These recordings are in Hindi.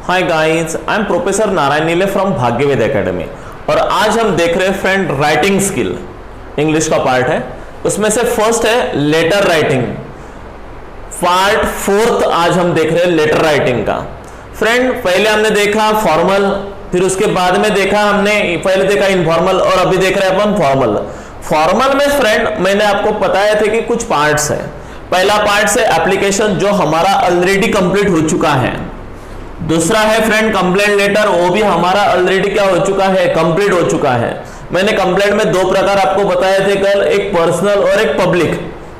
Hi guys, I am professor Narayan नीले फ्रॉम भाग्यवेद एकेडमी। और आज हम देख रहे हैं फ्रेंड राइटिंग स्किल, इंग्लिश का पार्ट है। उसमें से फर्स्ट है लेटर राइटिंग, पार्ट फोर्थ आज हम देख रहे हैं लेटर राइटिंग का। फ्रेंड पहले हमने देखा फॉर्मल, फिर उसके बाद में देखा हमने पहले देखा इनफॉर्मल और अभी देख रहे हैं अपन फॉर्मल। फॉर्मल में फ्रेंड मैंने आपको बताया था कि कुछ पार्ट्स है। पहला पार्ट से एप्लीकेशन जो हमारा ऑलरेडी कंप्लीट हो चुका है। दूसरा है फ्रेंड कंप्लेंट लेटर, वो भी हमारा ऑलरेडी क्या हो चुका है, कंप्लीट हो चुका है। मैंने कंप्लेंट में दो प्रकार आपको बताए थे कल, एक पर्सनल और एक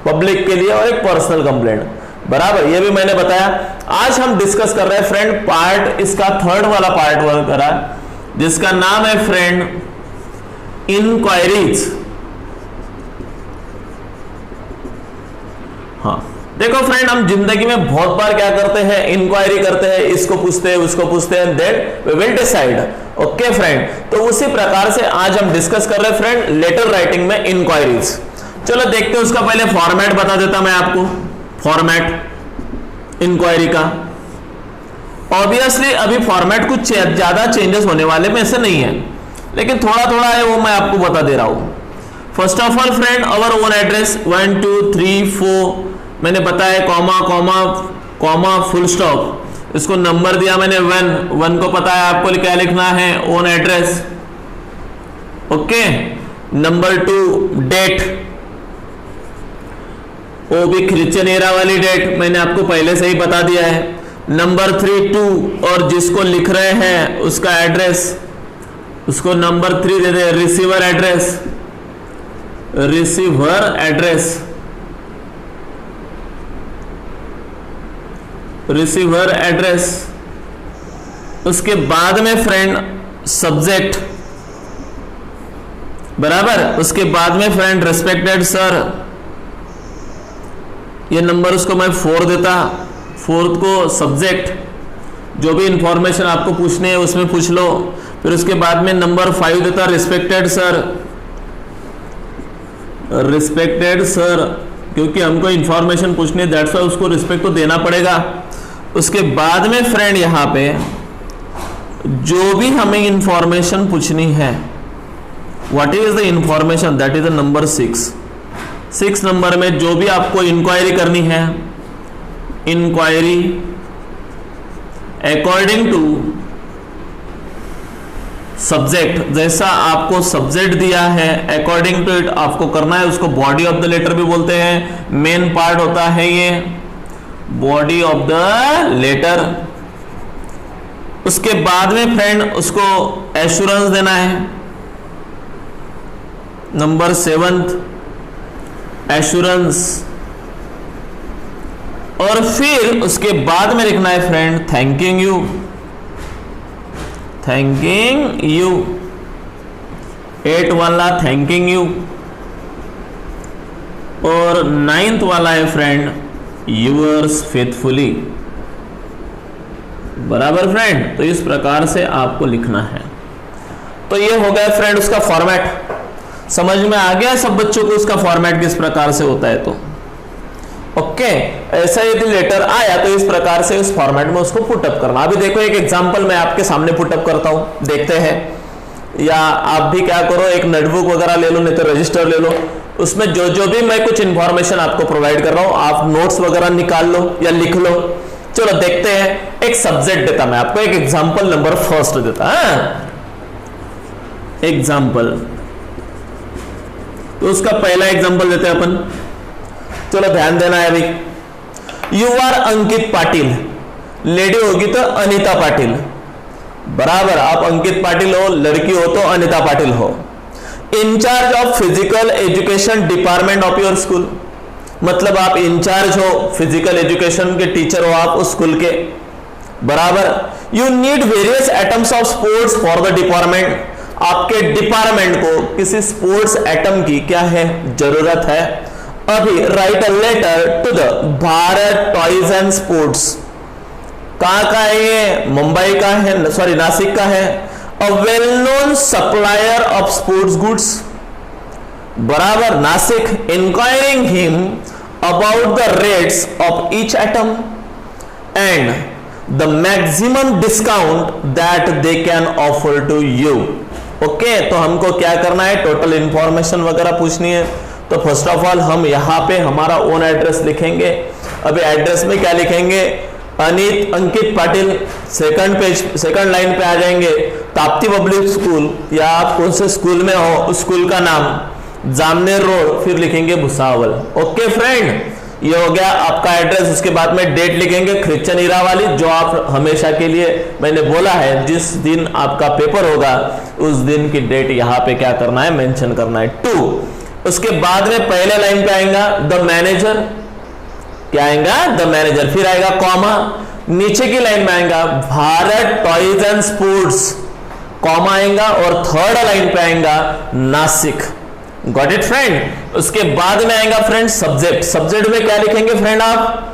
पब्लिक के लिए और एक पर्सनल कंप्लेंट, बराबर, ये भी मैंने बताया। आज हम डिस्कस कर रहे हैं फ्रेंड पार्ट, इसका थर्ड वाला पार्ट वर्क करा, जिसका नाम है फ्रेंड इंक्वायरीज। हाँ देखो फ्रेंड, हम जिंदगी में बहुत बार क्या करते हैं, इंक्वायरी करते हैं, इसको पूछते हैं उसको पूछते हैं, then we will decide. Okay friend, तो उसी प्रकार से आज हम डिस्कस कर रहे हैं फ्रेंड लेटर राइटिंग में इंक्वायरीज। चलो देखते हैं, उसका पहले फॉर्मेट बता देता मैं आपको। फॉर्मेट इंक्वायरी का ऑब्वियसली अभी फॉर्मेट कुछ ज्यादा चेंजेस होने वाले में ऐसे नहीं है, लेकिन थोड़ा थोड़ा है, वो मैं आपको बता दे रहा हूं। First of all friend our own address 1 2 3 4 मैंने बताया, comma comma comma full stop, इसको नंबर दिया मैंने 1 को पता है आपको क्या लिखना है, own address. Okay, number 2 date, वो भी क्रिश्चियन एरा वाली डेट मैंने आपको पहले से ही बता दिया है। नंबर 3 2, और जिसको लिख रहे हैं उसका एड्रेस, उसको नंबर 3 दे दे, receiver address, receiver address, receiver address. उसके बाद में फ्रेंड सब्जेक्ट, बराबर। उसके बाद में फ्रेंड रिस्पेक्टेड सर, ये नंबर उसको मैं 4 देता, 4th को सब्जेक्ट, जो भी इंफॉर्मेशन आपको पूछनी है उसमें पूछ लो। फिर उसके बाद में नंबर 5 देता, रिस्पेक्टेड सर, रिस्पेक्टेड सर, क्योंकि हमको इंफॉर्मेशन पूछनी है, दैट्स व्हाई उसको रिस्पेक्ट तो देना पड़ेगा। उसके बाद में फ्रेंड यहां पे जो भी हमें इंफॉर्मेशन पूछनी है, what is the information, that is the number 6 number में जो भी आपको इंक्वायरी करनी है, इंक्वायरी अकॉर्डिंग टू सब्जेक्ट, जैसा आपको सब्जेक्ट दिया है अकॉर्डिंग टू इट आपको करना है। उसको बॉडी ऑफ द लेटर भी बोलते हैं, मेन पार्ट होता है ये बॉडी ऑफ द लेटर। उसके बाद में फ्रेंड उसको एश्योरेंस देना है, नंबर 7 एश्योरेंस। और फिर उसके बाद में लिखना है friend thanking you, thanking you, 8 वाला थैंकिंग यू। और 9th वाला है फ्रेंड यूअर्स फेथफुली, बराबर फ्रेंड। तो इस प्रकार से आपको लिखना है। तो ये हो गया फ्रेंड उसका फॉर्मेट। समझ में आ गया सब बच्चों को उसका फॉर्मेट किस प्रकार से होता है? तो ओके, ऐसा यदि लेटर आया तो इस प्रकार से उस फॉर्मेट में उसको पुटअप करना। अभी देखो एक एग्जांपल मैं आपके सामने पुटअप करता हूं, देखते हैं। या आप भी क्या करो, एक नोटबुक वगैरह ले लो, नहीं तो रजिस्टर ले लो, उसमें जो भी मैं कुछ इंफॉर्मेशन आपको प्रोवाइड कर रहा हूं आप नोट्स वगैरह निकाल लो या लिख लो। चलो देखते हैं। एक सब्जेक्ट देता मैं आपको, एक एग्जांपल नंबर 1 देता है, एग्जांपल। तो उसका पहला एग्जांपल देते हैं अपन। चलो ध्यान देना है अभी। You are Ankit Patil, lady होगी तो अनीता पाटिल, बराबर। आप अंकित पाटिल हो, लड़की हो तो अनीता पाटिल हो। Incharge of physical education department of your school, मतलब आप इंचार्ज हो, फिजिकल एजुकेशन के टीचर हो आप उस स्कूल के, बराबर। You need various items of sports for the department, आपके डिपार्टमेंट को किसी स्पोर्ट्स आइटम की क्या है, जरूरत है। अभी write a letter to the Bharat toys and sports, कहां का है ये, मुंबई का है, सॉरी नासिक का है। A well known supplier of sports goods, बराबर, Nashik. Inquiring him about the rates of each item and the maximum discount that they can offer to you. Okay, तो हमको क्या करना है, टोटल इंफॉर्मेशन वगैरह पूछनी है। तो फर्स्ट ऑफ ऑल हम यहाँ पे हमारा ओन एड्रेस लिखेंगे। अभी एड्रेस में क्या लिखेंगे, अंकित पाटिल, सेकंड लाइन पे आ जाएंगे, ताप्ती पब्लिक स्कूल, या आप कौन से स्कूल में हो उस स्कूल का नाम, जामनेर रोड, फिर लिखेंगे भुसावल। ओके फ्रेंड, ये हो गया आपका एड्रेस। उसके बाद में डेट लिखेंगे क्रिश्चियन ईरा वाली, जो आप हमेशा के लिए मैंने बोला है जिस दिन आपका पेपर होगा उस दिन की डेट यहाँ पे क्या करना है, मेंशन करना है 2। उसके बाद में पहले लाइन पे आएगा द मैनेजर, क्या आएगा, द मैनेजर, फिर आएगा कॉमा, नीचे की लाइन में आएगा Bharat toys and sports, comma आएगा, और थर्ड लाइन पे आएगा नासिक। Got it friend. उसके बाद में आएगा फ्रेंड सब्जेक्ट। सब्जेक्ट में क्या लिखेंगे फ्रेंड आप,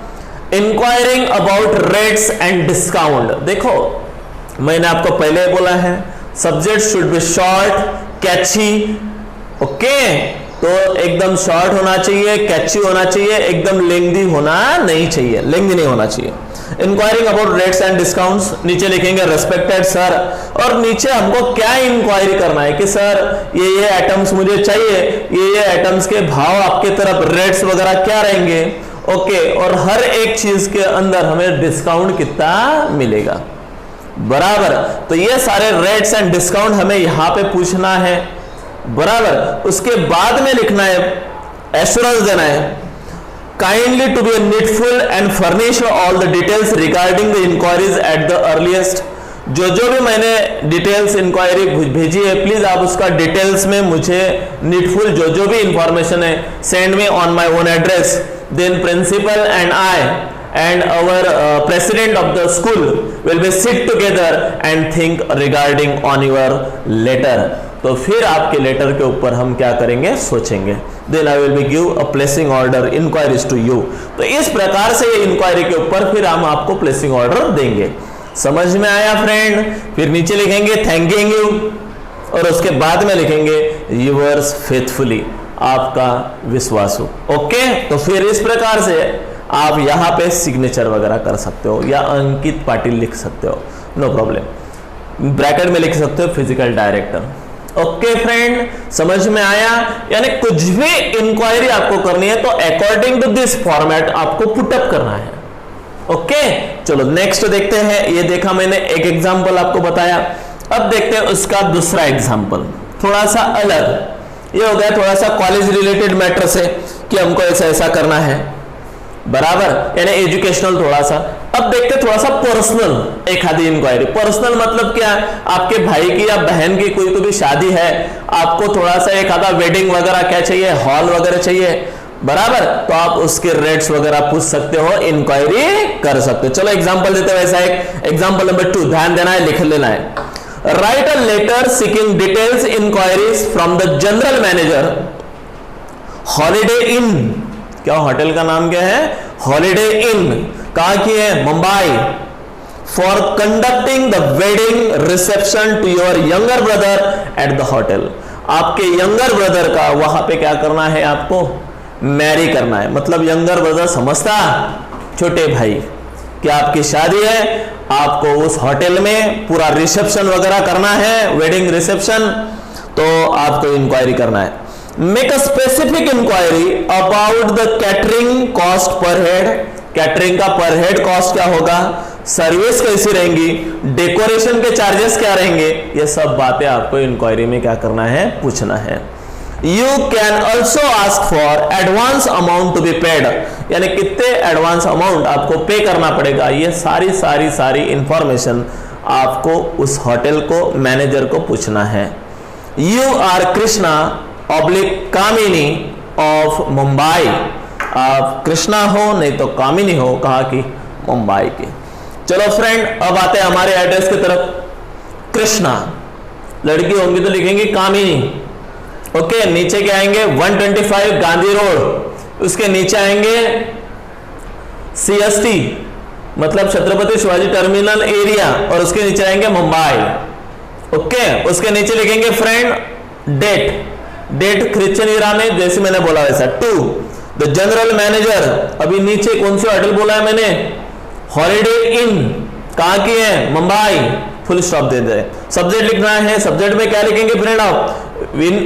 inquiring about rates and discount. देखो मैंने आपको पहले बोला है subject should be short, catchy. Okay, तो एकदम शॉर्ट होना चाहिए, कैची होना चाहिए, एकदम लेंथी होना नहीं चाहिए, लेंथी नहीं होना चाहिए। Enquiring about rates and discounts, नीचे लिखेंगे रेस्पेक्टेड सर, और नीचे हमको क्या इंक्वायरी करना है कि सर ये आइटम्स मुझे चाहिए, ये आइटम्स के भाव आपके तरफ रेट्स वगैरह क्या रहेंगे। ओके, और हर एक चीज के अंदर हमें डिस्काउंट कितना मिलेगा, बराबर। तो ये सारे रेट्स एंड डिस्काउंट हमें यहां पे पूछना है, बराबर। उसके बाद में लिखना है, एश्योरेंस देना है, kindly to be needful and furnish all the details regarding the inquiries at the earliest। जो भी मैंने डिटेल्स इंक्वायरी भेजी है प्लीज आप उसका डिटेल्स में मुझे नीडफुल जो भी इंफॉर्मेशन है send me on my own address. Then principal and I and our president of the school will be sit together and think regarding on your letter। तो फिर आपके लेटर के ऊपर हम क्या करेंगे, सोचेंगे। Then I will be give a placing order inquiries to you। तो इस प्रकार से ये इंक्वायरी के ऊपर फिर हम आपको प्लेसिंग ऑर्डर देंगे। समझ में आया फ्रेंड। फिर नीचे लिखेंगे थैंकिंग यू, और उसके बाद में लिखेंगे yours faithfully, आपका विश्वासु। ओके, तो फिर इस प्रकार से आप यहां पे सिग्नेचर वगैरह कर सकते हो, या अंकित पाटिल लिख सकते हो, नो प्रॉब्लम। ब्रैकेट में लिख सकते हो फिजिकल डायरेक्टर। ओके फ्रेंड, समझ में आया। यानी कुछ भी इंक्वायरी आपको करनी है तो अकॉर्डिंग टू दिस फॉर्मेट आपको पुटअप करना है। ओके, चलो नेक्स्ट देखते हैं। ये देखा मैंने एक एग्जांपल आपको बताया, अब देखते हैं उसका दूसरा एग्जांपल, थोड़ा सा अलग। ये हो गया थोड़ा सा कॉलेज रिलेटेड मैटर से कि हमको ऐसा ऐसा करना है, बराबर, यानी एजुकेशनल थोड़ा सा। अब देखते थोड़ा सा पर्सनल एक आधी इंक्वायरी। पर्सनल मतलब क्या, आपके भाई की या बहन की कोई तो भी शादी है, आपको थोड़ा सा एक आधा वेडिंग वगैरह क्या चाहिए, हॉल वगैरह चाहिए, बराबर, तो आप उसके रेट्स वगैरह पूछ सकते हो, इंक्वायरी कर सकते हो। चलो एग्जांपल देते हैं वैसा एक। एग्जांपल नंबर 2, ध्यान देना है, लिख लेना है। Write a letter seeking details inquiries from the general manager Holiday Inn. क्या होटल का नाम क्या है, हॉलिडे इन। कहां की है, Mumbai. For conducting the wedding reception to your younger brother at the hotel. आपके यंगर ब्रदर का वहां पे क्या करना है, आपको मैरी करना है। मतलब यंगर ब्रदर समझता, छोटे भाई, क्या आपकी शादी है, आपको उस होटल में पूरा रिसेप्शन वगैरह करना है, वेडिंग रिसेप्शन, तो आपको इंक्वायरी करना है। Make a specific inquiry about the catering cost per head। Catering का पर हेड कॉस्ट क्या होगा, सर्विस कैसी रहेंगी, डेकोरेशन के चार्जेस क्या रहेंगे, ये सब बातें आपको इंक्वायरी में क्या करना है, पूछना है। You can also ask for advance amount to be paid। यानी कितने एडवांस अमाउंट आपको पे करना पड़ेगा, ये सारी इंफॉर्मेशन आपको उस होटल को, मैनेजर को पूछना है। You are Krishna Kamini of Mumbai. आप कृष्णा हो नहीं तो कामिनी हो, कहा कि मुंबई की। चलो फ्रेंड, अब आते हैं हमारे एड्रेस की तरफ। कृष्णा, लड़की होंगी तो लिखेंगे कामिनी। ओके, नीचे क्या आएंगे, 125 गांधी रोड। उसके नीचे आएंगे CST, मतलब छत्रपति शिवाजी टर्मिनल एरिया, और उसके नीचे आएंगे मुंबई। ओके, उसके नीचे लिखेंगे फ्रेंड डेट क्रिश्चियन ईरा में, जैसे मैंने बोला वैसा। 2, द जनरल मैनेजर। अभी नीचे कौन सी होटल बोला है मैंने, हॉलिडे इन। कहाँ की है? मुंबई, फुल स्टॉप दे दे। सब्जेक्ट लिखना है, सब्जेक्ट में क्या लिखेंगे फ्रेंड आप?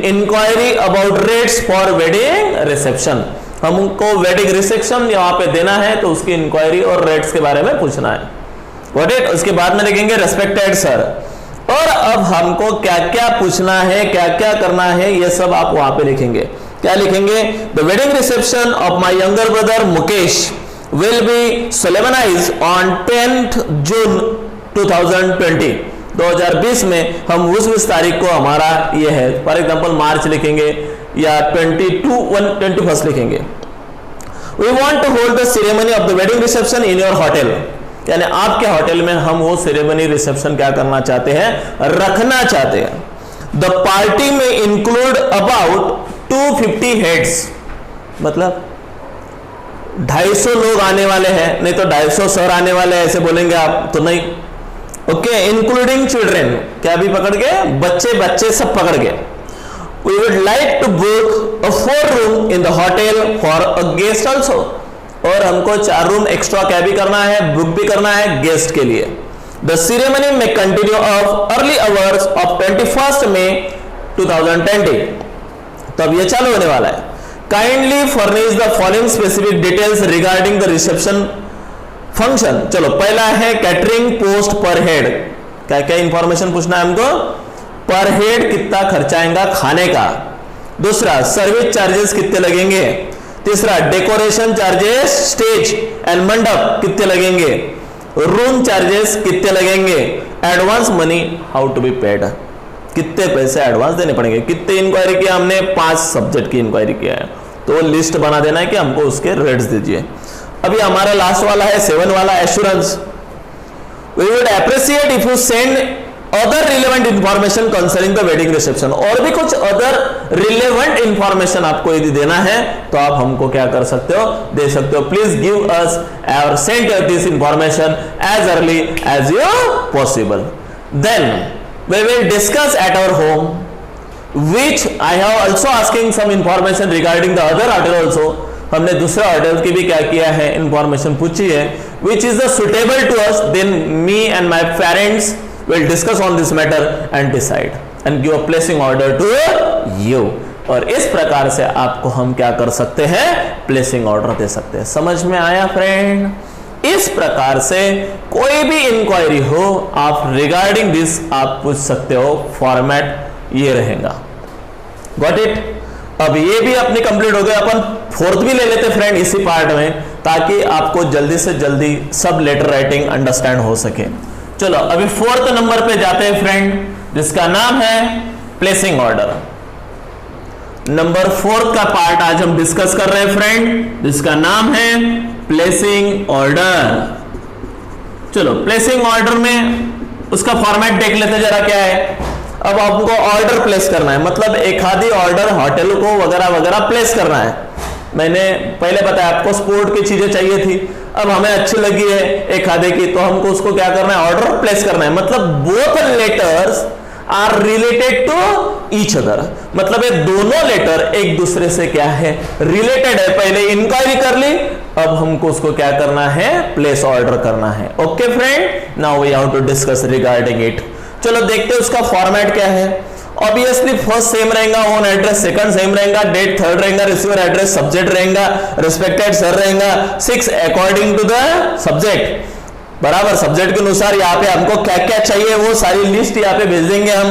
Inquiry about rates for wedding reception. हमको वेडिंग रिसेप्शन यहाँ पे देना है तो उसकी इंक्वायरी और रेट्स के बारे में पूछना है। What it? उसके बाद में लिखेंगे रेस्पेक्टेड सर। और अब हमको क्या क्या पूछना है, क्या क्या करना है, ये सब आप वहां पे लिखेंगे। क्या लिखेंगे? The wedding reception of my younger brother Mukesh will be solemnised on 10th June 2020। 2020 में हम उस तारीख को हमारा ये है। फॉर एग्जाम्पल मार्च लिखेंगे या 21 लिखेंगे। We want to hold the ceremony of the wedding reception in your hotel, यानी आपके होटल में हम वो सेरेमनी रिसेप्शन क्या करना चाहते हैं? रखना चाहते हैं। द पार्टी में इंक्लूड अबाउट 250 हेड्स, मतलब 250 लोग आने वाले हैं, नहीं तो 250 सर आने वाले हैं ऐसे बोलेंगे आप तो नहीं। ओके, इंक्लूडिंग चिल्ड्रेन, क्या भी पकड़ के? बच्चे सब पकड़ के। We would like to book a 4 room in the hotel for a guest also, और हमको 4 रूम एक्स्ट्रा क्या भी करना है? बुक भी करना है गेस्ट के लिए। द सेरेमनी में continue of early hours of 21st May 2020, तब ये चालू होने वाला है। Kindly furnish the following specific details regarding the reception function. चलो, पहला है कैटरिंग पोस्ट पर हेड। क्या क्या इंफॉर्मेशन पूछना है हमको? पर हेड कितना खर्चा आएगा खाने का। दूसरा, सर्विस चार्जेस कितने लगेंगे। तीसरा, डेकोरेशन चार्जेस, स्टेज एंड मंडप कितने लगेंगे। रूम चार्जेस कितने लगेंगे। Advance money how to be paid, कितने पैसे एडवांस देने पड़ेंगे। कितने इंक्वायरी किया हमने? 5 सब्जेक्ट की इंक्वायरी किया है, तो लिस्ट बना देना है कि हमको उसके रेट्स दीजिए। अभी हमारा लास्ट वाला है 7 वाला, assurance. We would appreciate if you send other relevant information concerning the wedding reception. और भी कुछ अदर रिलेवेंट इंफॉर्मेशन आपको यदि देना है तो आप हमको क्या कर सकते हो? दे सकते हो। प्लीज गिव अस और send this information as early as you possible. Then we will discuss at our home, which I have also asking some information regarding the other hotel also। हमने दूसरा होटल की भी क्या किया है? इंफॉर्मेशन पूछी है। which is the suitable to us, then me and my parents will discuss on this matter and decide and give a placing order to you। और इस प्रकार से आपको हम क्या कर सकते हैं? प्लेसिंग ऑर्डर दे सकते हैं। समझ में आया फ्रेंड? इस प्रकार से कोई भी इंक्वायरी हो आप रिगार्डिंग दिस आप पूछ सकते हो। फॉर्मेट ये रहेगा। Got it? अब ये भी अपनी कंप्लीट हो गया। अपन 4th भी ले लेते फ्रेंड इसी पार्ट में, ताकि आपको जल्दी से जल्दी सब लेटर राइटिंग अंडरस्टैंड हो सके। चलो अभी 4th नंबर पे जाते हैं फ्रेंड, जिसका नाम है प्लेसिंग ऑर्डर। नंबर 4th का पार्ट आज हम डिस्कस कर रहे हैं फ्रेंड, जिसका नाम है प्लेसिंग ऑर्डर। चलो प्लेसिंग ऑर्डर में उसका फॉर्मेट देख लेते जरा क्या है। अब आपको ऑर्डर प्लेस करना है, मतलब एक आधी ऑर्डर होटल को वगैरह वगैरह प्लेस करना है। मैंने पहले बताया आपको स्पोर्ट की चीजें चाहिए थी, अब हमें अच्छी लगी है एक आधे की, तो हमको उसको क्या करना है? ऑर्डर प्लेस करना है। मतलब both letters are related to each other, मतलब ये दोनों लेटर एक दूसरे से क्या है? रिलेटेड है। पहले इंक्वायरी कर ली, अब हमको उसको क्या करना है? प्लेस ऑर्डर करना है। Okay friend, now we have to discuss regarding it. चलो देखते हैं उसका फॉर्मेट क्या है। ऑब्वियसली फर्स्ट सेम रहेगा, ओन एड्रेस, सेकंड सेम रहेगा, डेट थर्ड रहेगा, रिसीवर एड्रेस, सब्जेक्ट रहेगा, रिस्पेक्टेड सर रहेगा, 6 अकॉर्डिंग टू द सब्जेक्ट, बराबर सब्जेक्ट के अनुसार यहाँ पे हमको क्या क्या चाहिए वो सारी लिस्ट यहाँ पे भेज देंगे हम,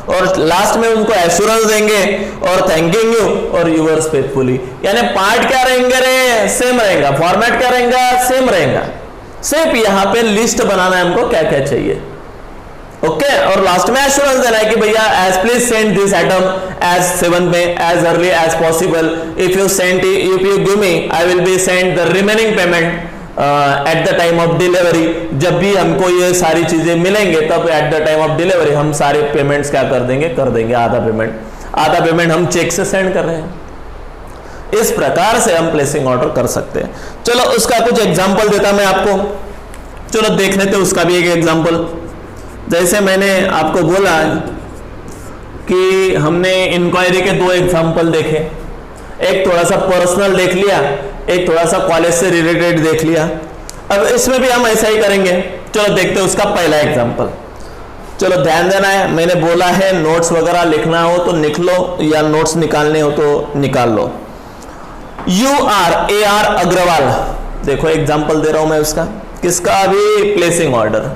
और लास्ट में उनको एश्योरेंस देंगे और थैंकिंग यू और यूवर्स फेथफुली। यानी पार्ट क्या रहेंगे रे? सेम रहेगा। फॉर्मेट क्या रहेगा? सेम रहेगा। सिर्फ यहाँ पे लिस्ट बनाना है हमको क्या क्या चाहिए। ओके, और लास्ट में एश्योरेंस देना है कि भैया as please send this item as 7 में as early as possible. If you give me I will be send the remaining payment at the time of delivery. जब भी हमको ये सारी चीजें मिलेंगे तब at the time of delivery हम सारे पेमेंट्स क्या कर देंगे? आधा पेमेंट हम चेक से सेंड कर रहे हैं। इस प्रकार से हम प्लेसिंग ऑर्डर कर सकते हैं। चलो उसका कुछ एग्जांपल देता मैं आपको। चलो देख लेते उसका भी एक एग्जांपल। जैसे मैंने आपको बोला कि हमने इंक्वायरी के 2 एग्जांपल देखे, एक थोड़ा सा पर्सनल देख लिया, एक थोड़ा सा कॉलेज से रिलेटेड देख लिया। अब इसमें भी हम ऐसा ही करेंगे। चलो देखते हैं उसका पहला एग्जांपल। चलो ध्यान देना है, मैंने बोला है नोट्स वगैरह लिखना हो तो लिख लो या नोट्स निकालने हो तो निकाल लो। AR अग्रवाल, देखो एग्जांपल दे रहा हूं मैं उसका, किसका, अभी प्लेसिंग ऑर्डर।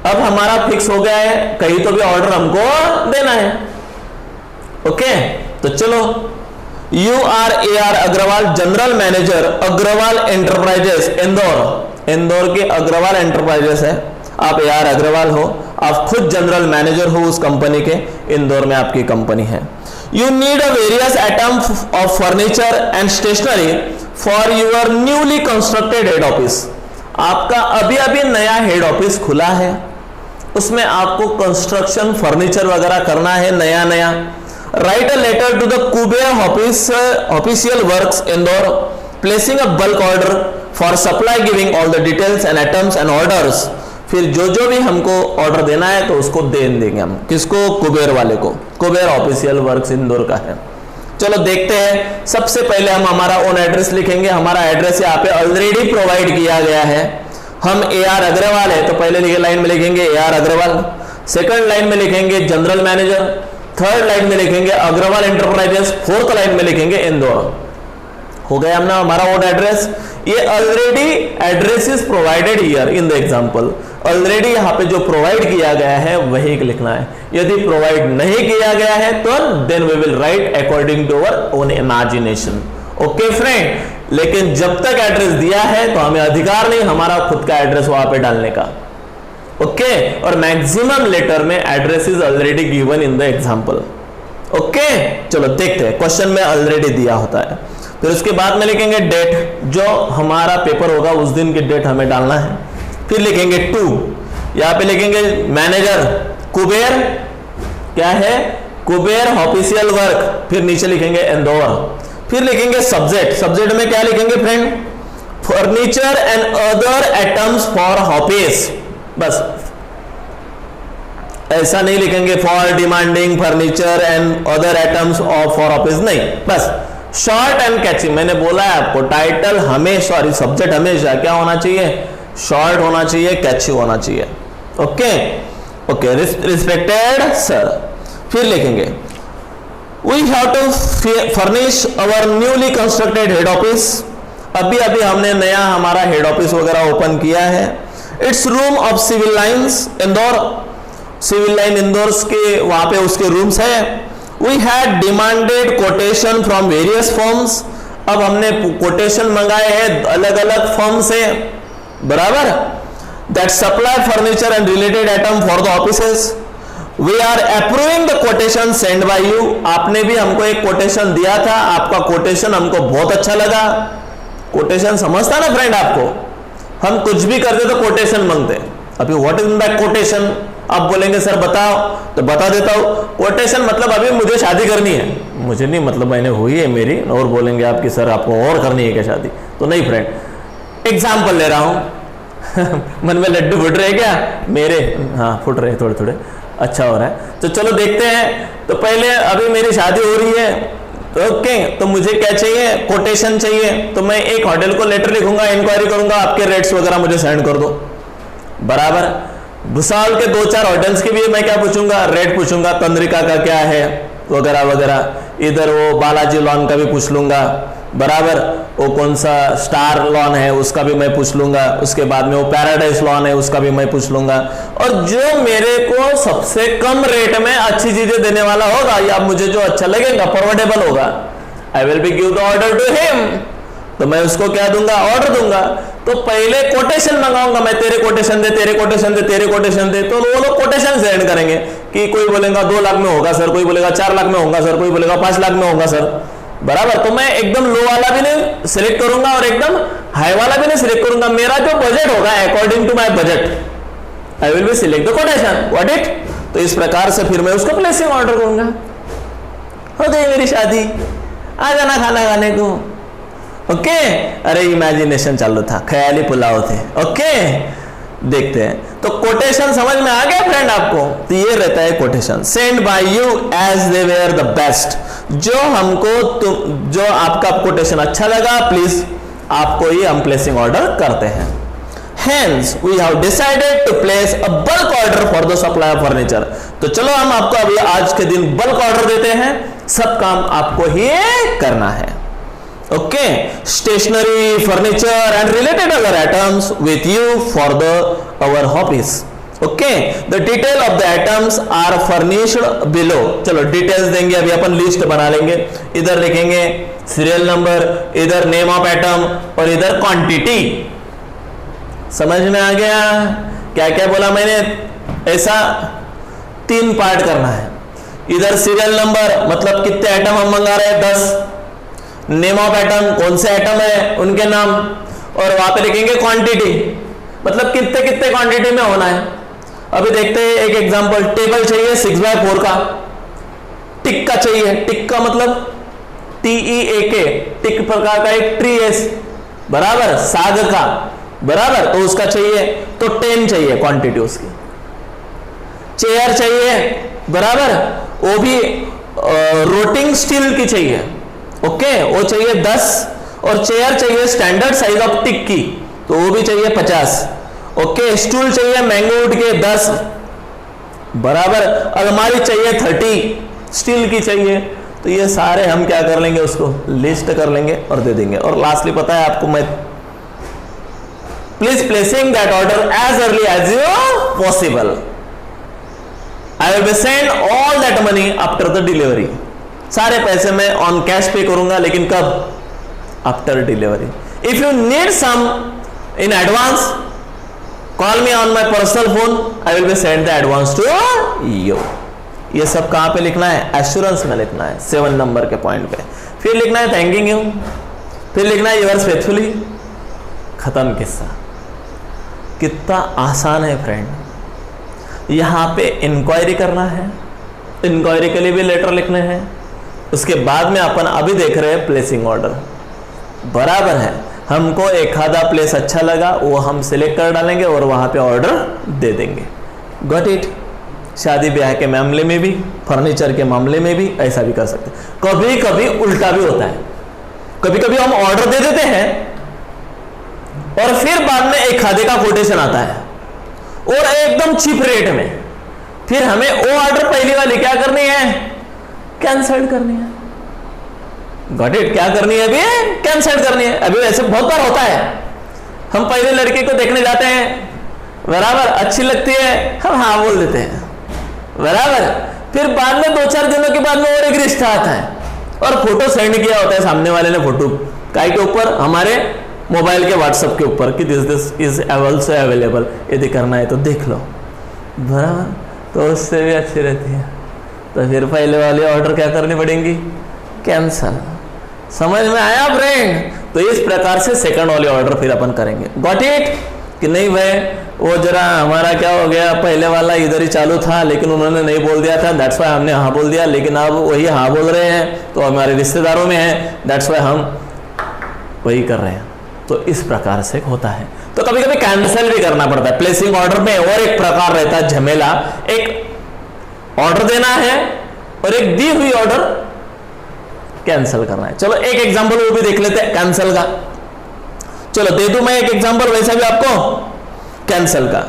अब हमारा फिक्स हो गया है, कहीं तो भी ऑर्डर हमको देना है। ओके, तो चलो AR Agarwal, general manager Agarwal enterprises Indore, Indore के अग्रवाल एंटरप्राइजेस है, आप AR अग्रवाल हो, आप खुद जनरल मैनेजर हो उस कंपनी के, इंदौर में आपकी कंपनी है। You need a various item of furniture and stationery for your newly constructed head office, आपका अभी अभी नया हेड ऑफिस खुला है, उसमें आपको कंस्ट्रक्शन फर्नीचर वगैरह करना है नया नया। Write a letter to the Kuber official works Indore placing a bulk order for supply giving all the details and items and orders, फिर जो जो भी हमको ऑर्डर देना है तो उसको दे देंगे हम, किसको, कुबेर वाले को, कुबेर ऑफिशियल वर्क्स इंदौर का है। चलो देखते हैं, सबसे पहले हम हमारा ओन एड्रेस लिखेंगे, हमारा एड्रेस यहाँ पे ऑलरेडी प्रोवाइड किया गया है, हम AR अग्रवाल है तो पहले लाइन में लिखेंगे AR अग्रवाल, सेकंड लाइन में लिखेंगे जनरल मैनेजर, थर्ड लाइन में लिखेंगे अग्रवाल एंटरप्राइजेस, फोर्थ लाइन में लिखेंगे इंदौर। हो गया हमने हमारा ओन एड्रेस। ये already address is provided here in the example, already यहाँ पे जो प्रोवाइड किया गया है वही लिखना है। यदि प्रोवाइड नहीं किया गया है तो then we will write according to our own imagination. Okay friend, लेकिन जब तक एड्रेस दिया है तो हमें अधिकार नहीं हमारा खुद का एड्रेस वहां पे डालने का। ओके, और मैक्सिमम लेटर में address is already given in the example. Okay, चलो देखते हैं, क्वेश्चन में ऑलरेडी दिया होता है। फिर उसके बाद में लिखेंगे डेट, जो हमारा पेपर होगा उस दिन की डेट हमें डालना है। फिर लिखेंगे टू, यहां पे लिखेंगे मैनेजर कुबेर, क्या है, कुबेर ऑफिशियल वर्क, फिर नीचे लिखेंगे इंदौर। फिर लिखेंगे सब्जेक्ट, सब्जेक्ट में क्या लिखेंगे friend, furniture and other items for office, बस ऐसा नहीं लिखेंगे for demanding furniture and other items of for office, नहीं, बस शॉर्ट एंड कैची। मैंने बोला है आपको टाइटल हमेशा, सॉरी सब्जेक्ट हमेशा क्या होना चाहिए, शॉर्ट होना चाहिए, कैची होना चाहिए। Okay okay, respected sir. फिर लिखेंगे we have to furnish our newly constructed head office, अभी अभी हमने नया हमारा हेड ऑफिस वगैरह ओपन किया है। It's room of civil lines Indore, civil line Indore के वहां पे उसके रूम्स है। We had demanded quotation from various firms, अब हमने कोटेशन मंगाए हैं अलग अलग फर्म से, बराबर, that supply furniture and related item for the offices. We are approving the quotation sent by you, आपने भी हमको एक कोटेशन दिया था, आपका कोटेशन हमको बहुत अच्छा लगा। कोटेशन समझता ना फ्रेंड आपको, हम कुछ भी करते तो कोटेशन मांगते। अभी व्हाट इज दैट कोटेशन, आप बोलेंगे सर बताओ, तो बता देता हूं। कोटेशन मतलब अभी मुझे शादी करनी है, मुझे नहीं मतलब मैंने हुई है मेरी, और बोलेंगे आप कि सर आपको और करनी है क्या शादी, तो नहीं फ्रेंड, एग्जाम्पल ले रहा हूं मन में लड्डू फुट रहे क्या मेरे, हाँ फुट रहे थोड़े थोड़े, अच्छा हो रहा है। तो चलो देखते हैं, तो पहले अभी मेरी शादी हो रही है, तो ओके, तो मुझे क्या चाहिए, कोटेशन चाहिए। तो मैं एक होटल को लेटर लिखूंगा, इंक्वायरी करूंगा, आपके रेट्स वगैरह मुझे सेंड कर दो, बराबर। भुसावल के 2-4 होटल्स के भी मैं क्या पूछूंगा, रेट पूछूंगा, तंद्रिका का क्या है वगैरह वगैरह। इधर वो बालाजी लॉन का भी पूछ लूंगा, बराबर, वो कौन सा स्टार लॉन है उसका भी मैं पूछ लूंगा, उसके बाद में वो पैराडाइज लॉन है उसका भी मैं पूछ लूंगा। और जो मेरे को सबसे कम रेट में अच्छी चीजें देने वाला होगा या मुझे जो अच्छा लगेगा, परवटेबल होगा, I will be give the order to him, तो मैं उसको क्या दूंगा, ऑर्डर दूंगा। तो पहले कोटेशन मंगाऊंगा मैं, तेरे कोटेशन दे, तेरे कोटेशन दे, तेरे कोटेशन दे, तो वो लोग कोटेशन सेंड करेंगे कि कोई बोलेगा 2 लाख में होगा सर, कोई बोलेगा 4 लाख में होगा सर, कोई बोलेगा 5 लाख में होगा सर, बराबर। तो मैं एकदम लो वाला भी नहीं सिलेक्ट करूंगा और एकदम हाई वाला भी नहीं सिलेक्ट करूंगा, मेरा जो बजट होगा according to my budget I will be select the quotation, what it. तो इस प्रकार से फिर मैं उसको प्लेसिंग ऑर्डर करूंगा। हो गई मेरी शादी, आ जाना खाना खाने को। ओके, अरे इमेजिनेशन चालू था, ख्याली पुलाव थे। ओके, देखते हैं। तो कोटेशन समझ में आ गया फ्रेंड आपको, तो ये रहता है quotation, send by you as they were the best. जो हमको जो आपका कोटेशन अच्छा लगा, प्लीज आपको ही हम प्लेसिंग ऑर्डर करते हैं। Hence, we have decided to place a bulk order for the supply of furniture. तो चलो हम आपको अभी आज के दिन बल्क ऑर्डर देते हैं, सब काम आपको ही करना है. Okay, stationery, furniture and related other items with you for our hobbies. Okay, the detail of the items are furnished below. चलो डिटेल्स देंगे, अभी अपन लिस्ट बना लेंगे. इधर लिखेंगे सीरियल नंबर, इधर नेम ऑफ आइटम और इधर क्वांटिटी. समझ में आ गया क्या क्या बोला मैंने? ऐसा 3 पार्ट करना है. इधर सीरियल नंबर मतलब कितने आइटम हम मंगा रहे हैं, 10. नेम ऑफ आइटम कौन से आइटम है उनके नाम, और वहां पे लिखेंगे क्वांटिटी मतलब कितने कितने क्वांटिटी में होना है. अभी देखते हैं एक एग्जांपल. टेबल चाहिए 6x4 का. टिक का चाहिए. टिक का मतलब TEAK, टिक प्रकार का एक ट्री है बराबर, साग का बराबर, तो उसका चाहिए तो 10 चाहिए क्वांटिटी उसकी. चेयर चाहिए बराबर, वो भी रोटिंग स्टील की चाहिए. ओके, वो चाहिए 10. और चेयर चाहिए स्टैंडर्ड साइज ऑफ टिक की, तो वो भी चाहिए 50. ओके, स्टूल चाहिए मैंगोवुड के 10 बराबर. अलमारी चाहिए 30 स्टील की चाहिए. तो ये सारे हम क्या कर लेंगे, उसको लिस्ट कर लेंगे और दे देंगे. और लास्टली पता है आपको, मैं please placing that order as early as you possible. I will send all that money after the delivery. सारे पैसे मैं ऑन कैश पे करूंगा, लेकिन कब? After delivery. If you need some in advance, call me on my personal phone, I will be send the advance to you. ये सब कहां पे लिखना है? एश्योरेंस में लिखना है, 7 नंबर के पॉइंट पे. फिर लिखना है थैंकिंग यू, फिर लिखना है योर्स फेथफुली. खत्म किस्सा. कितना आसान है फ्रेंड. यहां पे इंक्वायरी करना है, इंक्वायरी के लिए भी लेटर लिखने हैं. उसके बाद में अपन अभी देख रहे हैं प्लेसिंग ऑर्डर बराबर है. हमको एक आधा प्लेस अच्छा लगा, वो हम सिलेक्ट कर डालेंगे और वहां पे ऑर्डर दे देंगे. Got it? शादी ब्याह के मामले में भी, फर्नीचर के मामले में भी ऐसा भी कर सकते. कभी कभी उल्टा भी होता है. कभी कभी हम ऑर्डर दे देते हैं और फिर बाद में एक आधे का कोटेशन आता है और एकदम चीप रेट में. फिर हमें वो ऑर्डर पहली वाली क्या करनी है? कैंसिल करनी है. Got it? क्या करनी है अभी? कैंसिल करनी है. अभी ऐसे बहुत बार होता है. हम पहले लड़की को देखने जाते हैं बराबर, अच्छी लगती है, हम हाँ बोल देते हैं बराबर. फिर बाद में 2-4 दिनों के बाद में और एक रिश्ता आता है और फोटो सेंड किया होता है सामने वाले ने. फोटो काय के ऊपर? हमारे मोबाइल के व्हाट्सएप के ऊपर कि दिस इज ऑल्सो अवेलेबल, यदि करना है तो देख लो बराबर. तो उससे भी अच्छी रहती है. तो फिर पहले वाली ऑर्डर क्या करनी पड़ेंगी? कैंसल. समझ में आया फ्रेंड? तो इस प्रकार से सेकंड वाली ऑर्डर फिर अपन करेंगे. Got it? कि नहीं भाई, वो जरा हमारा क्या हो गया, पहले वाला इधर ही चालू था लेकिन उन्होंने नहीं बोल दिया था, दैट्स वाई हमने हाँ बोल दिया, लेकिन अब वही हाँ बोल रहे हैं तो हमारे रिश्तेदारों में है, दैट्स वाई हम वही कर रहे हैं. तो इस प्रकार से होता है. तो कभी कभी कैंसिल भी करना पड़ता है. प्लेसिंग ऑर्डर में और एक प्रकार रहता है झमेला. एक ऑर्डर देना है और एक दी हुई ऑर्डर कैंसिल करना है. चलो एक एग्जांपल वो भी देख लेते हैं कैंसिल का. चलो दे दूं मैं एक एग्जांपल वैसा भी आपको कैंसिल का.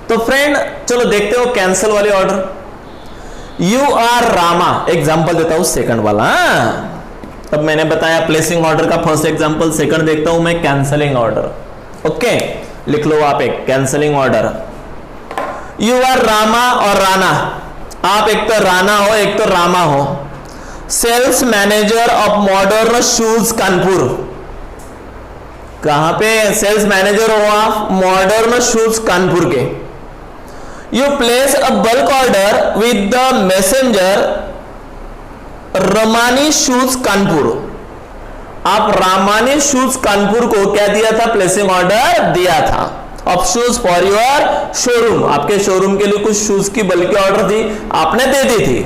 तो फ्रेंड चलो देखते हो कैंसिल वाली order. You are Rama, example देता हूं सेकंड वाला. अब मैंने बताया प्लेसिंग ऑर्डर का फर्स्ट एग्जांपल. सेकंड देखता हूं मैं कैंसिलिंग ऑर्डर. ओके, लिख लो आप एक cancelling order. You are Rama और राना. आप एक तो राना हो एक तो रामा हो. Sales manager of modern shoes Kanpur. कहां पे सेल्स मैनेजर हो आप? मॉडर्न शूज कानपुर के. You place a bulk order with the messenger Ramani shoes Kanpur. आप रामानी शूज कानपुर को क्या दिया था? प्लेसिंग ऑर्डर दिया था of shoes for your showroom. आपके शोरूम के लिए कुछ शूज की बल्कि ऑर्डर थी, आपने दे दी थी.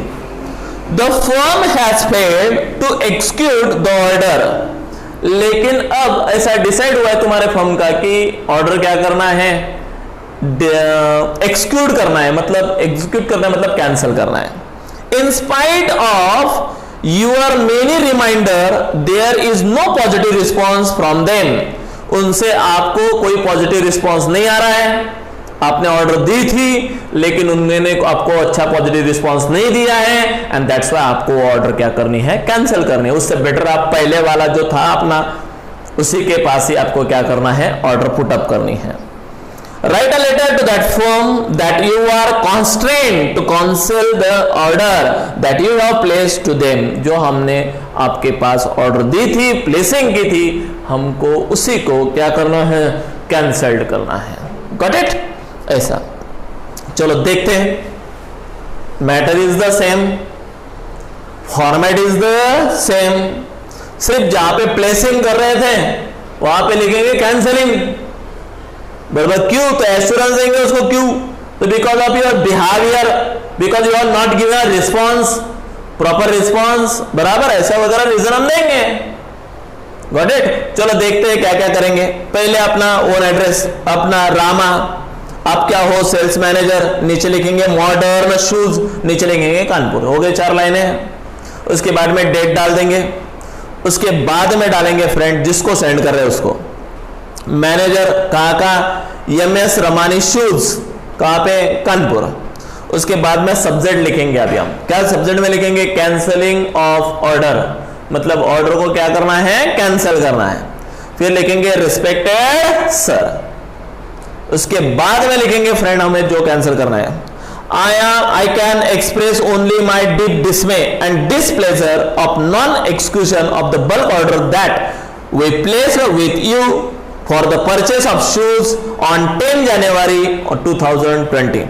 The firm has failed to execute the order. लेकिन अब ऐसा डिसाइड हुआ है तुम्हारे फर्म का कि ऑर्डर क्या करना है? एक्सिक्यूट करना है. मतलब एग्जीक्यूट करना है मतलब कैंसिल करना है. In spite of your many reminder there is no positive response from them. उनसे आपको कोई पॉजिटिव रिस्पॉन्स नहीं आ रहा है, आपने ऑर्डर दी थी लेकिन उन्होंने आपको अच्छा पॉजिटिव रिस्पॉन्स नहीं दिया है, एंड दैट्स व्हाई आपको ऑर्डर क्या करनी है, कैंसिल करनी है। उससे बेटर आप पहले वाला जो था अपना, उसी के पास ही आपको क्या करना है, ऑर्डर पुट अप करनी है। Write a letter to that firm that you are constrained to cancel the order that you have placed to them। जो हमने आपके पास ऑर्डर दी थी, प्लेसिंग की थी, हमको उसी को क्या करना है, कैंसल्ड करना है। Got it? ऐसा। चलो देखते हैं। Matter is the same, format is the same, सिर्फ जहां पे प्लेसिंग कर रहे थे वहां पे लिखेंगे कैंसलिंग, बराबर। क्यों? तो एश्योरेंस देंगे उसको। क्यों? तो because of your behaviour, because you are not given response, proper response, बराबर, ऐसा वगैरह रीजन हम देंगे। Got it? चलो देखते हैं क्या क्या करेंगे। पहले अपना ओन एड्रेस, अपना रामा, आप क्या हो, सेल्स मैनेजर, नीचे लिखेंगे मॉडर्न शूज, नीचे लिखेंगे कानपुर। हो गए 4 लाइनें। उसके बाद में डेट डाल देंगे, उसके बाद में डालेंगे फ्रेंड जिसको सेंड कर रहे हैं उसको। मैनेजर कहाँ का, MS रमानी शूज, कहाँ पे, कानपुर। उसके बाद में सब्जेक्ट लिखेंगे। अभी हम क्या सब्जेक्ट में लिखेंगे, कैंसलिंग ऑफ ऑर्डर, मतलब ऑर्डर को क्या करना है, कैंसिल करना है। फिर लिखेंगे रिस्पेक्टेड सर। उसके बाद में लिखेंगे फ्रेंड हमें जो कैंसिल करना है, I can express only my deep dismay and displeasure of non-execution of the bulk order that we placed with you for the purchase of shoes on 10 January 2020।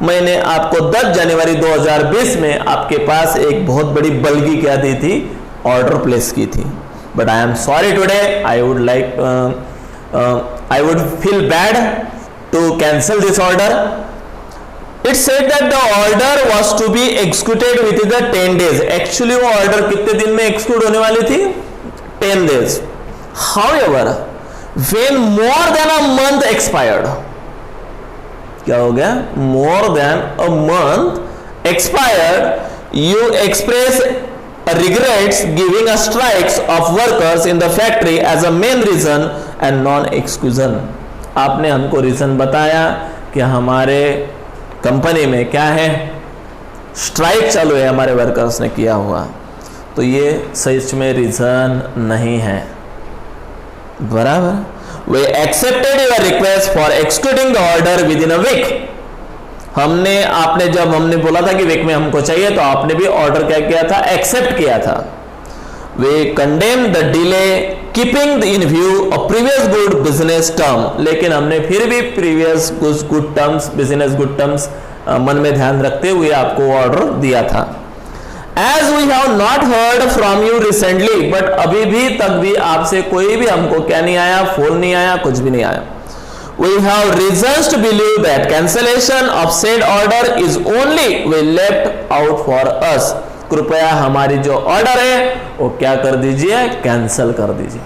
मैंने आपको 10 जनवरी 2020 में आपके पास एक बहुत बड़ी बल्कि क्या दी थी, ऑर्डर प्लेस की थी। But I am sorry today, I would feel bad to cancel this order। It said that the order was to be executed within the 10 days। Actually वो ऑर्डर कितने दिन में एक्सिक्यूट होने वाली थी, 10 days। However, when more than a month expired, क्या हो गया, more than a month expired, you express regrets giving a strikes of workers in the factory as a main reason and non-exclusion। आपने हमको रीजन बताया कि हमारे कंपनी में क्या है, स्ट्राइक चालू है, हमारे वर्कर्स ने किया हुआ। तो ये सच में रीजन नहीं है, बराबर। We accepted your request for executing the order within a week. हमने बोला था कि वीक में हमको चाहिए, तो आपने भी ऑर्डर क्या किया था, एक्सेप्ट किया था। We condemn the delay keeping in view a previous good business term. लेकिन हमने फिर भी previous good terms, business good terms मन में ध्यान रखते हुए आपको ऑर्डर दिया था। As we have not heard from you recently, but अभी भी तक भी आपसे कोई भी हमको क्या नहीं आया, फोन नहीं आया, कुछ भी नहीं आया। We have reasons to believe that cancellation of said order is only we left out for us। कृपया हमारी जो ऑर्डर है वो क्या कर दीजिए, कैंसिल कर दीजिए।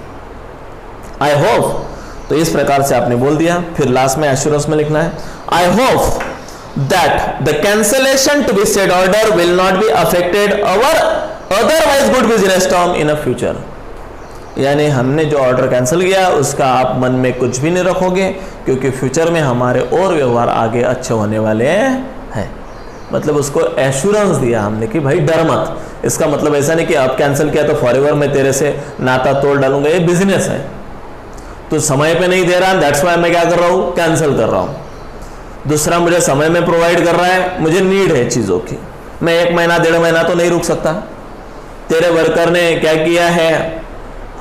आई होप, तो इस प्रकार से आपने बोल दिया। फिर लास्ट में एश्योरेंस में लिखना है, I hope that the cancellation to be said order will not be affected our otherwise good business term in a future। यानी हमने जो ऑर्डर कैंसिल किया उसका आप मन में कुछ भी नहीं रखोगे, क्योंकि फ्यूचर में हमारे और व्यवहार आगे अच्छे होने वाले हैं। मतलब उसको एश्योरेंस दिया हमने कि भाई डर मत। इसका मतलब ऐसा नहीं कि अब कैंसिल किया तो फॉरएवर मैं तेरे से नाता तोड़ डालूंगा, ये बिजनेस है, तो समय पे नहीं दे रहा, दैट्स व्हाई मैं क्या कर रहा हूँ, कैंसिल कर रहा हूँ। दूसरा मुझे समय में प्रोवाइड कर रहा है, मुझे नीड है चीज़ों की, मैं 1 महीना 1.5 महीना तो नहीं रुक सकता। तेरे वर्कर ने क्या किया है,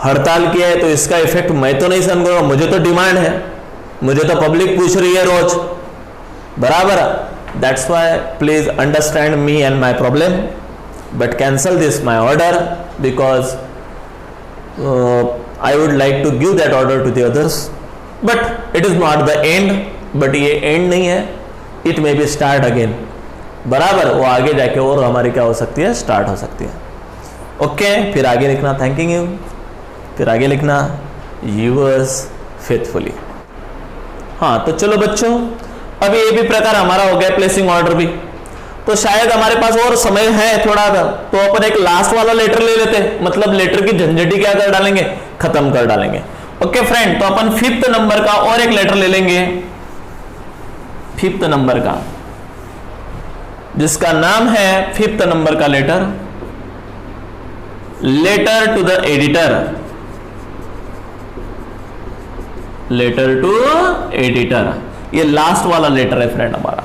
हड़ताल किया है, तो इसका इफेक्ट मैं तो नहीं सहन करूँगा, मुझे तो डिमांड है, मुझे तो पब्लिक पूछ रही है रोज, बराबर। That's why please understand me and my problem, but cancel this my order because I would like to give that order to the others, but it is not the end. But ये एंड नहीं है, it may be start again, बराबर। वो आगे जाके और हमारी क्या हो सकती है, स्टार्ट हो सकती है। ओके, फिर आगे लिखना थैंकिंग यू, फिर आगे लिखना यूअर्स फेथफुली। हाँ, तो चलो बच्चों, अभी ये भी प्रकार हमारा हो गया प्लेसिंग ऑर्डर भी। तो शायद हमारे पास और समय है थोड़ा सा, तो अपन एक लास्ट वाला लेटर ले लेते हैं, मतलब लेटर की झंझटी क्या कर डालेंगे, खत्म कर डालेंगे। ओके फ्रेंड, तो अपन फिफ्थ नंबर का और एक लेटर ले लेंगे, फिफ्थ नंबर का, जिसका नाम है फिफ्थ नंबर का letter, letter to the editor, letter to editor. ये लास्ट वाला लेटर है फ्रेंड हमारा,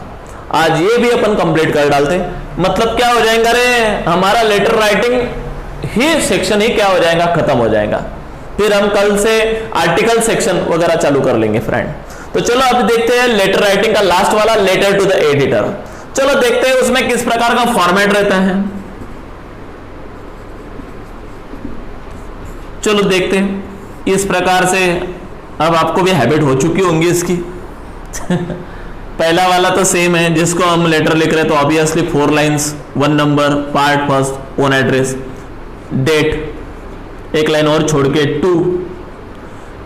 आज ये भी अपन कंप्लीट कर डालते। मतलब क्या हो जाएगा रे, हमारा लेटर राइटिंग ही सेक्शन ही क्या हो जाएगा, खत्म हो जाएगा। फिर हम कल से आर्टिकल सेक्शन वगैरह चालू कर लेंगे फ्रेंड। तो चलो अब देखते हैं लेटर राइटिंग का लास्ट वाला, लेटर टू द एडिटर। चलो देखते हैं उसमें किस प्रकार का फॉर्मेट रहता है। चलो देखते हैं इस प्रकार से। अब आपको भी हैबिट हो चुकी होंगी इसकी पहला वाला तो सेम है, जिसको हम लेटर लिख रहे हैं तो obviously 4 lines, 1 number, part first, own address, date, एक लाइन और छोड़ के 2,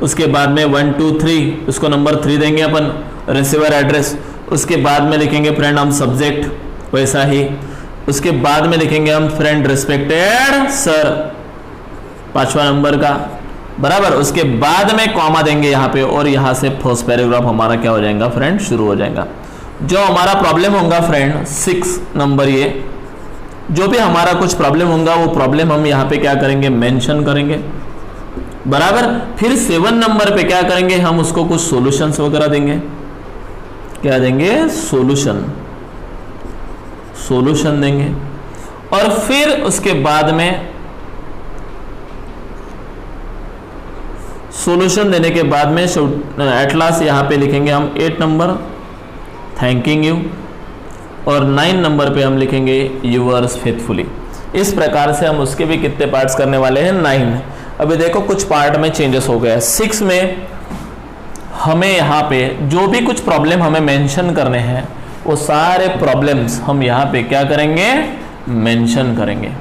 उसके बाद में 1 2 3, उसको नंबर 3 देंगे अपन, रिसीवर एड्रेस, उसके बाद में लिखेंगे फ्रेंड हम सब्जेक्ट, वैसा ही उसके बाद में लिखेंगे हम फ्रेंड रिस्पेक्टेड सर, 5वां नंबर का, बराबर। उसके बाद में कॉमा देंगे यहाँ पे, और यहाँ से फर्स्ट पैराग्राफ हमारा क्या हो जाएगा फ्रेंड, शुरू हो जाएगा। जो हमारा प्रॉब्लम होगा फ्रेंड 6 नंबर, ये जो भी हमारा कुछ प्रॉब्लम होगा वो प्रॉब्लम हम यहाँ पे क्या करेंगे, मेंशन करेंगे, बराबर। फिर 7 नंबर पे क्या करेंगे, हम उसको कुछ सॉल्यूशंस वगैरह देंगे, क्या देंगे, सॉल्यूशन, सॉल्यूशन देंगे। और फिर उसके बाद में सॉल्यूशन देने के बाद में एट लास्ट यहाँ पे लिखेंगे हम 8 नंबर, थैंकिंग यू, और 9 नंबर पे हम लिखेंगे यूअर्स फेथफुली। इस प्रकार से हम उसके भी कितने पार्ट्स करने वाले हैं, 9। अभी देखो कुछ पार्ट में चेंजेस हो गया है। 6 में हमें यहाँ पे जो भी कुछ प्रॉब्लम हमें मेंशन करने हैं वो सारे प्रॉब्लम्स हम यहाँ पे क्या करेंगे, मेंशन करेंगे।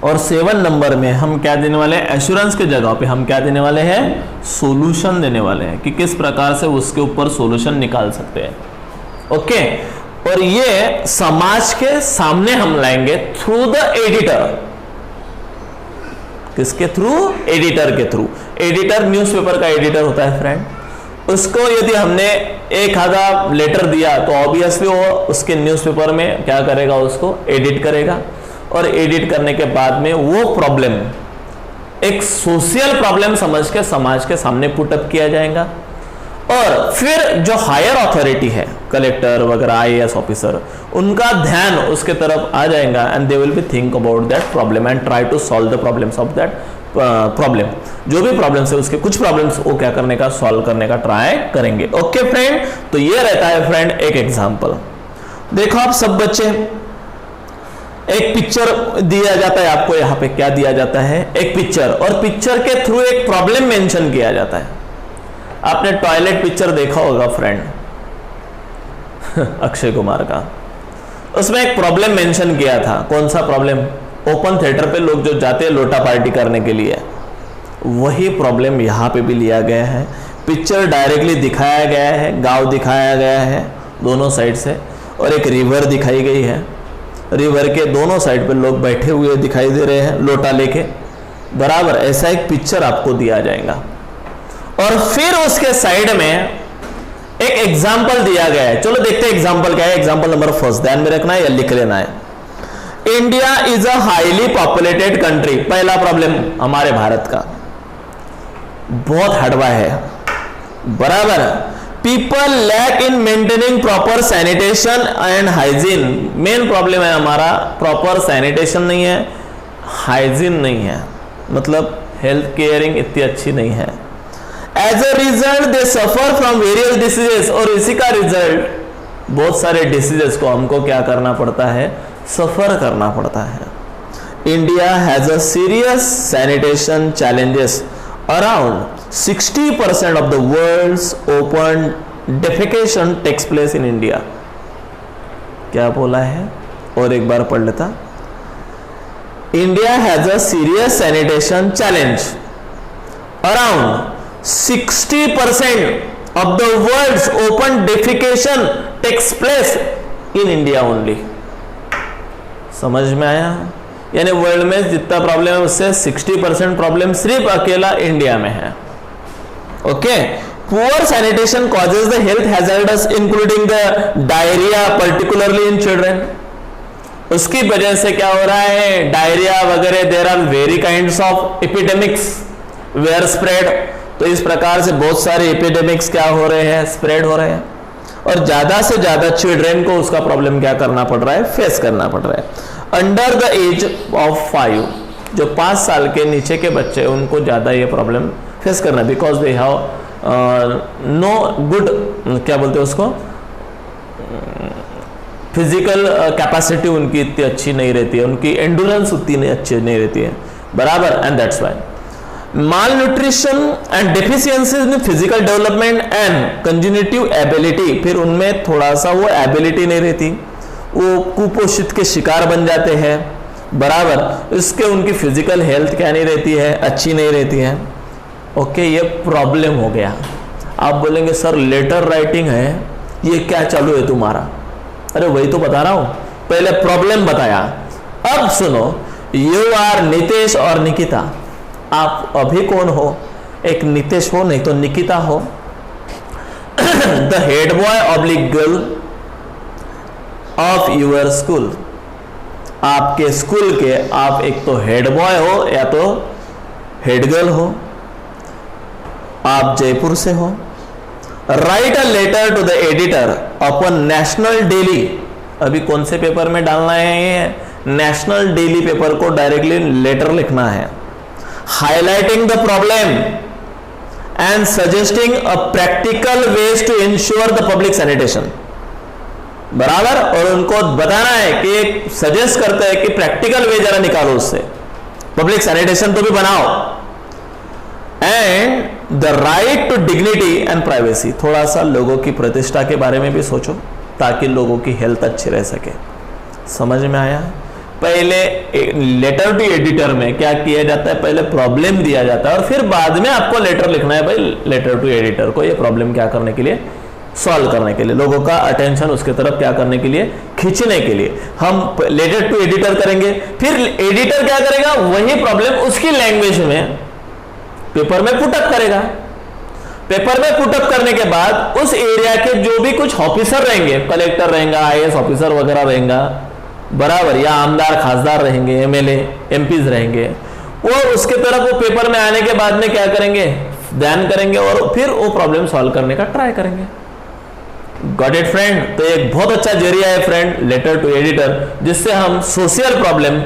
और 7 नंबर में हम क्या देने वाले हैं, एश्योरेंस के जगह पे हम क्या देने वाले हैं, सॉल्यूशन देने वाले हैं, कि किस प्रकार से उसके ऊपर सॉल्यूशन निकाल सकते हैं। ओके, और ये समाज के सामने हम लाएंगे थ्रू द एडिटर। किसके थ्रू, एडिटर के थ्रू। एडिटर न्यूज़पेपर का एडिटर होता है फ्रेंड। उसको यदि हमने एक आधा लेटर दिया तो ऑब्वियसली वो उसके न्यूज़पेपर में क्या करेगा, उसको एडिट करेगा, और एडिट करने के बाद में वो प्रॉब्लम एक सोशल प्रॉब्लम समझ के समाज के सामने पुटअप किया जाएगा। और फिर जो हायर अथॉरिटी है, कलेक्टर वगैरह, IAS ऑफिसर, उनका ध्यान उसके तरफ आ जाएगा, and they will be think about that problem and try to solve the problems of that problem. जो भी प्रॉब्लम्स है उसके कुछ प्रॉब्लम्स वो क्या करने का, सॉल्व करने का ट्राई करेंगे। ओके फ्रेंड, तो ये रहता है फ्रेंड एक एग्जाम्पल। देखो आप सब बच्चे, एक पिक्चर दिया जाता है आपको, यहाँ पे क्या दिया जाता है, एक पिक्चर, और पिक्चर के थ्रू एक प्रॉब्लम मेंशन किया जाता है। आपने टॉयलेट पिक्चर देखा होगा फ्रेंड अक्षय कुमार का, उसमें एक प्रॉब्लम मेंशन किया था। कौन सा प्रॉब्लम, ओपन थिएटर पे लोग जो जाते हैं लोटा पार्टी करने के लिए, वही प्रॉब्लम यहाँ पे भी लिया गया है। पिक्चर डायरेक्टली दिखाया गया है, गांव दिखाया गया है दोनों साइड से, और एक रिवर दिखाई गई है। रिवर के दोनों साइड पे लोग बैठे हुए दिखाई दे रहे हैं लोटा लेके, बराबर। ऐसा एक पिक्चर आपको दिया जाएगा, और फिर उसके साइड में एक एग्जाम्पल दिया गया है। चलो देखते हैं एग्जाम्पल क्या है। एग्जाम्पल नंबर फर्स्ट ध्यान में रखना है या लिख लेना है। India is a highly populated country. पहला प्रॉब्लम हमारे भारत का बहुत हड़वा है, बराबर। People lack in maintaining proper sanitation and hygiene. Main problem है हमारा, प्रॉपर सैनिटेशन नहीं है, हाइजीन नहीं है, मतलब हेल्थ केयरिंग इतनी अच्छी नहीं है। As a result they suffer from various diseases, और इसी का रिजल्ट बहुत सारे डिसीजेस को हमको क्या करना पड़ता है, सफर करना पड़ता है। India has a serious sanitation challenges. Around 60% of the world's open defecation takes place in India। क्या बोला है, और एक बार पढ़ लेता। India has a serious sanitation challenge. Around 60% of the world's open defecation takes place in India only। समझ में आया? यानी वर्ल्ड में जितना प्रॉब्लम है उससे 60% प्रॉब्लम सिर्फ अकेला इंडिया में है। Okay, poor sanitation causes the health hazards including the diarrhoea particularly in children. उसकी वजह से क्या हो रहा है, डायरिया वगैरह, there are very kinds of epidemics were spread. तो इस प्रकार से बहुत सारे एपिडेमिक्स क्या हो रहे हैं, स्प्रेड हो रहे हैं, और ज्यादा से ज्यादा चिल्ड्रन को उसका प्रॉब्लम क्या करना पड़ रहा है, फेस करना पड़ रहा है। अंडर द एज ऑफ 5, जो 5 साल के नीचे के बच्चे उनको ज्यादा ये प्रॉब्लम फेस करना, because they have no good, क्या बोलते हैं उसको, फिजिकल कैपेसिटी उनकी इतनी अच्छी नहीं रहती है, उनकी एंडुरेंस उतनी अच्छी नहीं रहती है, बराबर। And that's why malnutrition and deficiencies in physical development and cognitive ability, फिर उनमें थोड़ा सा वो एबिलिटी नहीं रहती, वो कुपोषित के शिकार बन जाते हैं, बराबर। इसके उनकी फिजिकल हेल्थ क्या नहीं रहती है, अच्छी नहीं रहती है। ओके, ये प्रॉब्लम हो गया। आप बोलेंगे सर लेटर राइटिंग है, ये क्या चालू है तुम्हारा? अरे वही तो बता रहा हूं, पहले प्रॉब्लम बताया, अब सुनो। यू आर नितेश और निकिता, आप अभी कौन हो? एक नितेश हो, नहीं तो निकिता हो। The head boy oblique girl of your school, आपके स्कूल के आप एक तो हेड बॉय हो या तो हेड गर्ल हो, आप जयपुर से हो। Write a letter to the editor upon national daily, अभी कौन से पेपर में डालना है ये, नेशनल डेली पेपर को डायरेक्टली लेटर लिखना है, highlighting the problem and suggesting a practical ways to ensure the public sanitation, बराबर। और उनको बताना है कि सजेस्ट करते हैं कि प्रैक्टिकल वे जरा निकालो, उससे पब्लिक सैनिटेशन तो भी बनाओ। And the right to dignity and privacy, थोड़ा सा लोगों की प्रतिष्ठा के बारे में भी सोचो ताकि लोगों की हेल्थ अच्छी रह सके। समझ में आया? पहले लेटर टू एडिटर में क्या किया जाता है, पहले प्रॉब्लम दिया जाता है और फिर बाद में आपको लेटर लिखना है, भाई लेटर टू एडिटर को ये प्रॉब्लम क्या करने के लिए, सॉल्व करने के लिए, लोगों का अटेंशन उसके तरफ क्या करने के लिए, खींचने के लिए। हम लेटर टू एडिटर करेंगे, फिर एडिटर क्या करेगा, वही प्रॉब्लम उसकी लैंग्वेज में पेपर में पुटअप करेगा। पेपर में पुटअप करने के बाद उस एरिया के जो भी कुछ ऑफिसर रहेंगे, कलेक्टर रहेगा, आईएएस ऑफिसर वगैरह रहेगा, बराबर, या आमदार खासदार रहेंगे, एमएलए एमपीज रहेंगे, वो उसके तरफ वो पेपर में आने के बाद में क्या करेंगे, ध्यान करेंगे और फिर वो प्रॉब्लम सॉल्व करने का ट्राई करेंगे। Got it friend? तो एक बहुत अच्छा जरिया है फ्रेंड लेटर टू एडिटर, जिससे हम सोशल प्रॉब्लम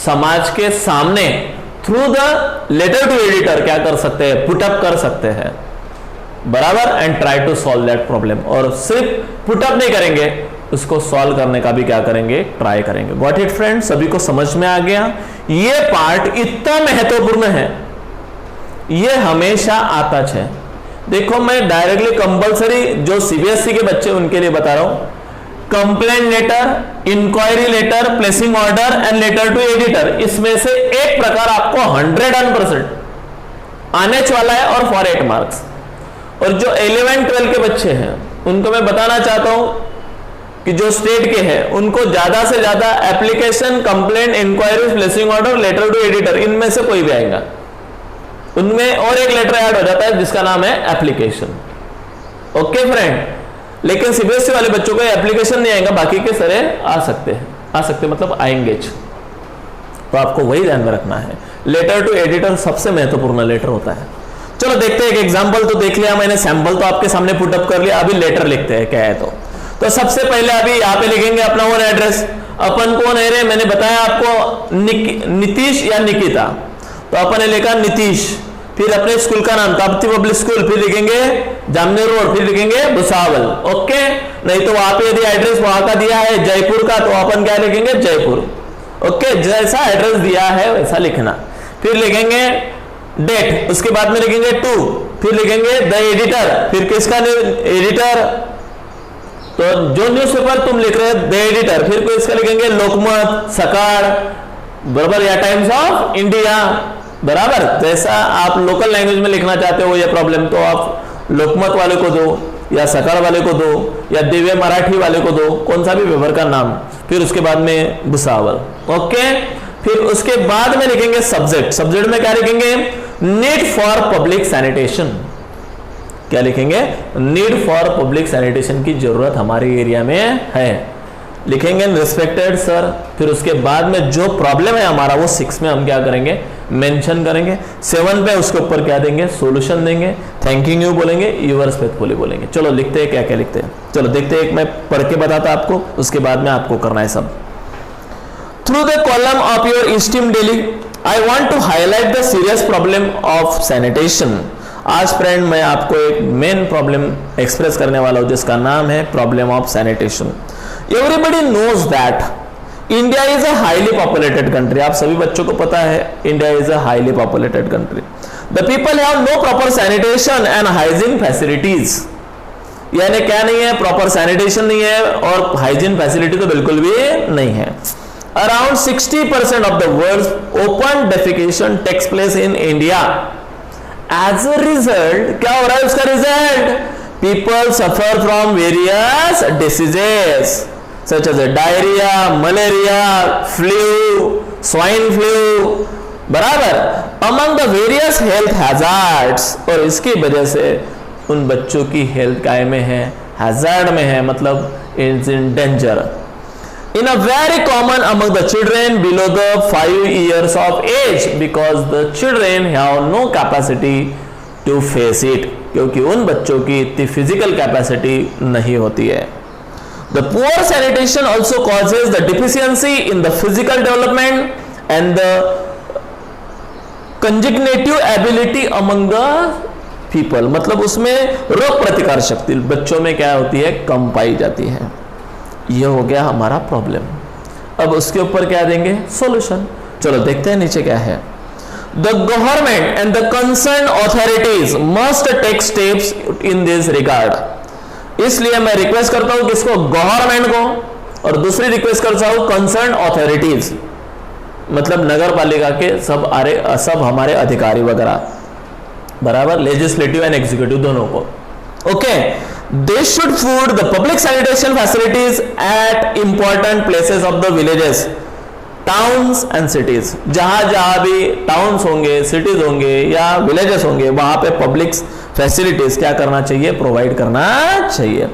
समाज के सामने through the letter to editor क्या कर सकते हैं, पुटअप कर सकते हैं, बराबर। And try to solve that problem, और सिर्फ पुटअप नहीं करेंगे, उसको सॉल्व करने का भी क्या करेंगे, ट्राई करेंगे। Got it friend? सभी को समझ में आ गया? ये पार्ट इतना महत्वपूर्ण है, ये हमेशा आता है। देखो मैं डायरेक्टली कंपलसरी जो सीबीएसई के बच्चे उनके लिए बता रहा हूं, complaint letter, inquiry letter, placing order and letter to editor, इसमें से एक प्रकार आपको 100% आने वाला है और फॉर 8 मार्क्स। और जो 11-12 के बच्चे हैं उनको मैं बताना चाहता हूं कि जो स्टेट के हैं उनको ज्यादा से ज्यादा application, complaint, inquiry, placing order, letter to editor, इनमें से कोई भी आएगा। उनमें और एक लेटर ऐड हो जाता है जिसका नाम है एप्लीकेशन। Okay friend? लेकिन सीबीएसई वाले बच्चों को एप्लीकेशन नहीं आएगा, बाकी के सारे आ सकते हैं, आ सकते मतलब आएंगे। तो आपको वही ध्यान में रखना है, लेटर टू एडिटर सबसे महत्वपूर्ण लेटर होता है। चलो देखते हैं एक एग्जांपल तो देख लिया मैंने, सैंपल तो आपके सामने पुटअप कर लिया, अभी लेटर लिखते हैं क्या है। तो सबसे पहले अभी यहाँ पे लिखेंगे अपना ओन एड्रेस। अपन कौन है रे, मैंने बताया आपको नीतीश या निकिता, तो अपन ने लिखा नीतीश, फिर अपने स्कूल का नाम ताप्ती पब्लिक स्कूल, फिर लिखेंगे जामनेर रोड, फिर लिखेंगे भुसावल। ओके, नहीं तो वहां पे यदि एड्रेस वहां का दिया है जयपुर का, तो अपन क्या लिखेंगे, जयपुर। ओके, जैसा एड्रेस दिया है वैसा लिखना। फिर लिखेंगे डेट, उसके बाद में लिखेंगे टू, फिर लिखेंगे द एडिटर, फिर किसका एडिटर, तो जो न्यूज़पेपर तुम लिख रहे हो द एडिटर, फिर कोई इसका लिखेंगे लोकमत, सकाळ, बराबर, या टाइम्स ऑफ इंडिया, बराबर। जैसा आप लोकल लैंग्वेज में लिखना चाहते हो ये प्रॉब्लम, तो आप लोकमत वाले को दो या सकाळ वाले को दो या दिव्य मराठी वाले को दो, कौन सा भी पेपर का नाम, फिर उसके बाद में भुसावल। ओके, फिर उसके बाद में लिखेंगे सब्जेक्ट। सब्जेक्ट में क्या लिखेंगे, नीड फॉर पब्लिक सैनिटेशन। क्या लिखेंगे, नीड फॉर पब्लिक सैनिटेशन की जरूरत हमारे एरिया में है, लिखेंगे रिस्पेक्टेड सर। फिर उसके बाद में जो प्रॉब्लम है हमारा वो 6 में हम क्या करेंगे, मेंशन करेंगे। 7 पे उसके ऊपर क्या देंगे, सॉल्यूशन देंगे, थैंकिंग यू बोलेंगे, यूअर्स फेथफुली बोलेंगे। चलो लिखते हैं, क्या क्या लिखते हैं, चलो देखते हैं। एक मैं पढ़ के बताता आपको, उसके बाद में आपको करना है सब। Through the column of your esteem daily I want to highlight the serious problem of sanitation. आज फ्रेंड मैं आपको एक मेन प्रॉब्लम एक्सप्रेस करने वाला हूं जिसका नाम है problem of sanitation. Everybody knows that India is a highly populated country. आप सभी बच्चों को पता है India is a highly populated country. The people have no proper sanitation and hygiene facilities. यानी क्या नहीं है, प्रॉपर सैनिटेशन नहीं है और हाइजीन फैसिलिटी तो बिल्कुल भी नहीं है। Around 60% of the world's open defecation takes place in India. As a result क्या हो रहा है उसका result, people suffer from various diseases such as diarrhoea, malaria, flu, swine flu, बराबर, among the various health hazards. और इसकी वजह से उन बच्चों की हेल्थ काय में है, हैजार्ड में है, मतलब is in danger. In a very common among the children below the 5 years of age because the children have no capacity to face it, क्योंकि उन बच्चों की इतनी फिजिकल कैपेसिटी नहीं होती है। The poor sanitation also causes the deficiency in the physical development and the cognitive ability among the people, मतलब उसमें रोग प्रतिकार शक्ति बच्चों में क्या होती है, कम पाई जाती है। ये हो गया हमारा प्रॉब्लम। अब उसके ऊपर क्या देंगे, सॉल्यूशन। चलो देखते हैं नीचे क्या है। The government and the concern authorities must take steps in this regard. इसलिए मैं रिक्वेस्ट करता हूं किसको, गवर्नमेंट को, और दूसरी रिक्वेस्ट करता हूं कंसर्न ऑथोरिटीज, मतलब नगर पालिका के सब हमारे अधिकारी वगैरह, बराबर, लेजिस्लेटिव एंड एग्जीक्यूटिव दोनों को। Okay, they should put the public sanitation facilities at important places of the villages, towns and cities। जहां भी टाउन्स होंगे, सिटीज होंगे या विलेजेस होंगे, वहां पे पब्लिक फैसिलिटीज क्या करना चाहिए, प्रोवाइड करना चाहिए।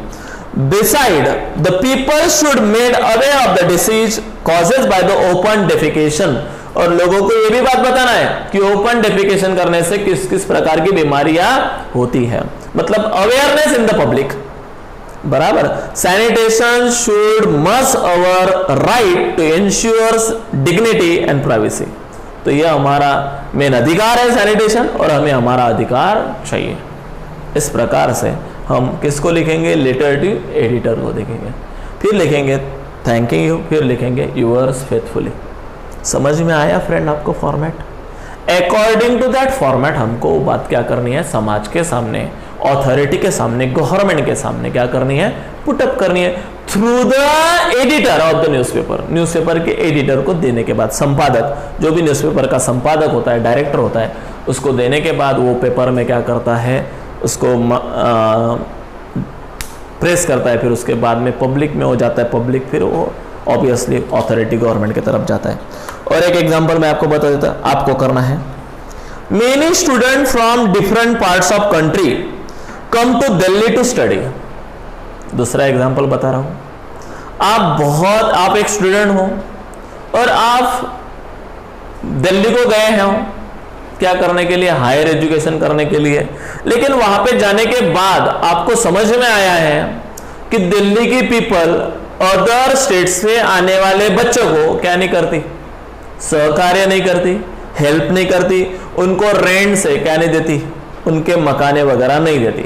Beside, the people should made aware of the disease causes by the open defecation। और लोगों को ये भी बात बताना है कि ओपन डेफिकेशन करने से किस किस प्रकार की बीमारियां होती है, मतलब अवेयरनेस इन द पब्लिक, बराबर। Sanitation should must our right to ensure dignity and privacy. तो ये हमारा मेन अधिकार है सैनिटेशन, और हमें हमारा अधिकार चाहिए। इस प्रकार से हम किसको लिखेंगे, लेटर टू एडिटर को देखेंगे, फिर लिखेंगे थैंकिंग यू, फिर लिखेंगे यूअर्स फेथफुली। समझ में आया फ्रेंड आपको format? According to that format हमको बात क्या करनी है, समाज के सामने, ऑथोरिटी के सामने, गवर्नमेंट के सामने क्या करनी है, पुटअप करनी है through the editor of the newspaper. Newspaper के एडिटर को देने के बाद, संपादक, जो भी न्यूज़पेपर का संपादक होता है, डायरेक्टर होता है, उसको देने के बाद वो पेपर में क्या करता है, उसको प्रेस करता है, फिर उसके बाद में पब्लिक में हो जाता है, पब्लिक फिर वो ऑब्वियसली अथॉरिटी गवर्नमेंट की तरफ जाता है। और एक एग्जांपल मैं आपको बता देता, आपको करना है, many student from different parts of country come to Delhi to study. दूसरा एग्जांपल बता रहा हूं, आप एक स्टूडेंट हो और आप दिल्ली को गए हैं क्या करने के लिए, हायर एजुकेशन करने के लिए, लेकिन वहां पे जाने के बाद आपको समझ में आया है कि दिल्ली की पीपल अदर स्टेट से आने वाले बच्चों को क्या नहीं करती, सहकार्य नहीं करती, हेल्प नहीं करती, उनको रेंट से क्या नहीं देती, उनके मकाने वगैरह नहीं देती।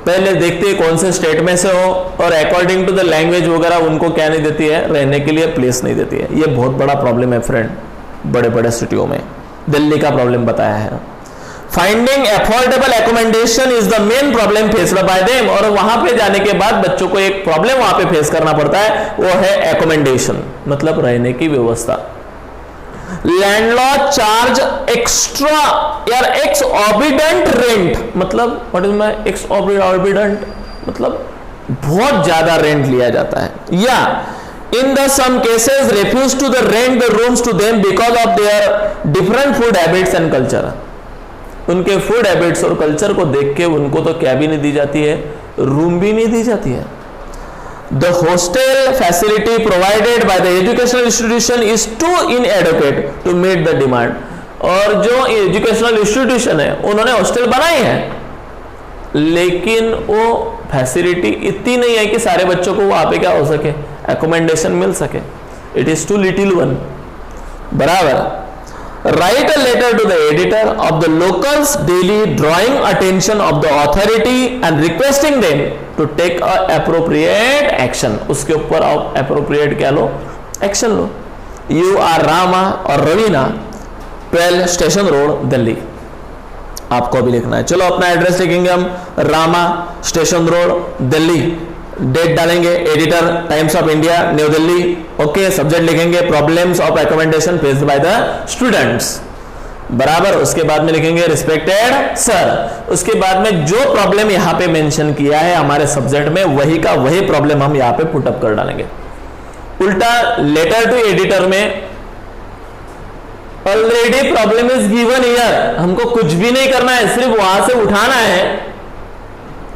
पहले देखते हैं कौन से स्टेट में से हो, और अकॉर्डिंग टू द लैंग्वेज वगैरह उनको क्या नहीं देती है, रहने के लिए प्लेस नहीं देती है। ये बहुत बड़ा प्रॉब्लम है फ्रेंड, बड़े बड़े सिटियों में। दिल्ली का प्रॉब्लम बताया है। Finding affordable accommodation is the main problem faced by them. और वहां पे जाने के बाद बच्चों को एक प्रॉब्लम वहां पे फेस करना पड़ता है, वो है एकोमोडेशन, मतलब रहने की व्यवस्था। लैंडलॉर्ड चार्ज एक्स्ट्रा यार एक्सऑर्बिटेंट रेंट, मतलब व्हाट इज माय एक्सऑर्बिटेंट, मतलब बहुत ज्यादा रेंट लिया जाता है। या in the some cases refuse to the rent the rooms to them because of their different food habits and culture। उनके फूड हैबिट्स और कल्चर को देख के उनको तो क्या भी नहीं दी जाती है, रूम भी नहीं दी जाती है। The hostel facility provided by the educational institution is too inadequate to meet the demand. और जो एजुकेशनल इंस्टीट्यूशन है उन्होंने हॉस्टल बनाई है, लेकिन वो फैसिलिटी इतनी नहीं है कि सारे बच्चों को वहां पे क्या हो सके, एकोमोडेशन मिल सके। It is too little one. बराबर। Write a letter to the editor of the locals daily, drawing attention of the authority and requesting them to take a appropriate action. उसके ऊपर आप appropriate क्या लो, action low. You are Rama और रवीना, 12 स्टेशन रोड, दिल्ली। आपको अभी लिखना है। चलो अपना एड्रेस लिखेंगे हम, Rama station road, Delhi. Date डालेंगे, editor Times of India, New Delhi. Okay, subject लिखेंगे problems of accommodation faced by the students. बराबर। उसके बाद में लिखेंगे रिस्पेक्टेड सर। उसके बाद में जो प्रॉब्लम यहां पे मेंशन किया है हमारे सब्जेक्ट में, वही का वही प्रॉब्लम हम यहां पे पुटअप कर डालेंगे। उल्टा लेटर टू एडिटर में already problem is given here, हमको कुछ भी नहीं करना है, सिर्फ वहां से उठाना है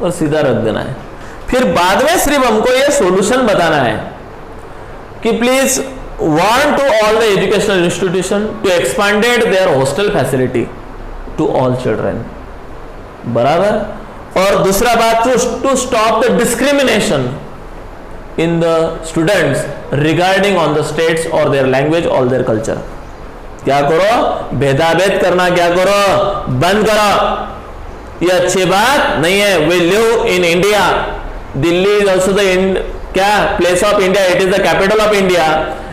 और सीधा रख देना है। फिर बाद में सिर्फ हमको ये सॉल्यूशन बताना है कि please want to all the educational institution to expanded their hostel facility to all children. बराबर। और दूसरा बात, to stop the discrimination in the students regarding on the states और देयर लैंग्वेज और देयर कल्चर। क्या करो, भेदाभेद करना क्या करो, बंद करो। ये अच्छी बात नहीं है। We live in India, Delhi is also the क्या place of India, it is the capital of India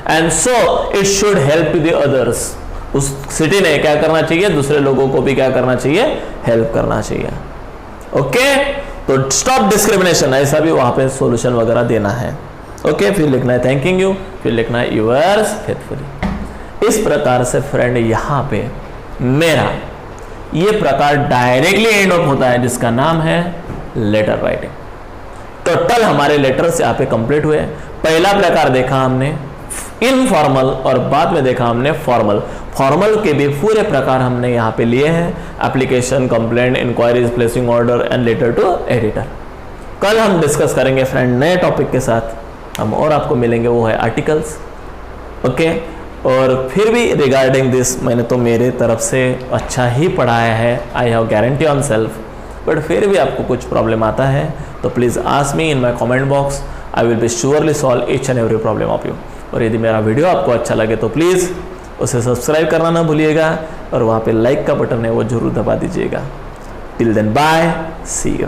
and so it should help the others. उस सिटी ने क्या करना चाहिए, दूसरे लोगों को भी क्या करना चाहिए, हेल्प करना चाहिए। ओके, तो स्टॉप डिस्क्रिमिनेशन, ऐसा भी वहां पे सॉल्यूशन वगैरह देना है। ओके, फिर लिखना है थैंकिंग यू, फिर लिखना है यूअर्स फेथफुली। इस प्रकार से फ्रेंड यहां पे मेरा ये प्रकार डायरेक्टली एंड ऑफ होता है, जिसका नाम है लेटर राइटिंग। टोटल हमारे लेटर्स यहाँ पे कंप्लीट हुए। पहला प्रकार देखा हमने इनफॉर्मल और बाद में देखा हमने फॉर्मल। फॉर्मल के भी पूरे प्रकार हमने यहाँ पे लिए हैं, application, complaint, inquiries, placing order and letter to editor. कल हम डिस्कस करेंगे फ्रेंड नए टॉपिक के साथ हम, और आपको मिलेंगे वो है आर्टिकल्स। ओके, और फिर भी रिगार्डिंग दिस मैंने तो मेरे तरफ से अच्छा ही पढ़ाया है, I have guarantee on self. But फिर भी आपको कुछ प्रॉब्लम आता है तो please ask me in my comment box, I will be surely solve each and every problem of you. और यदि मेरा वीडियो आपको अच्छा लगे तो प्लीज़ उसे सब्सक्राइब करना ना भूलिएगा, और वहाँ पे लाइक का बटन है वो जरूर दबा दीजिएगा। Till then bye, see you.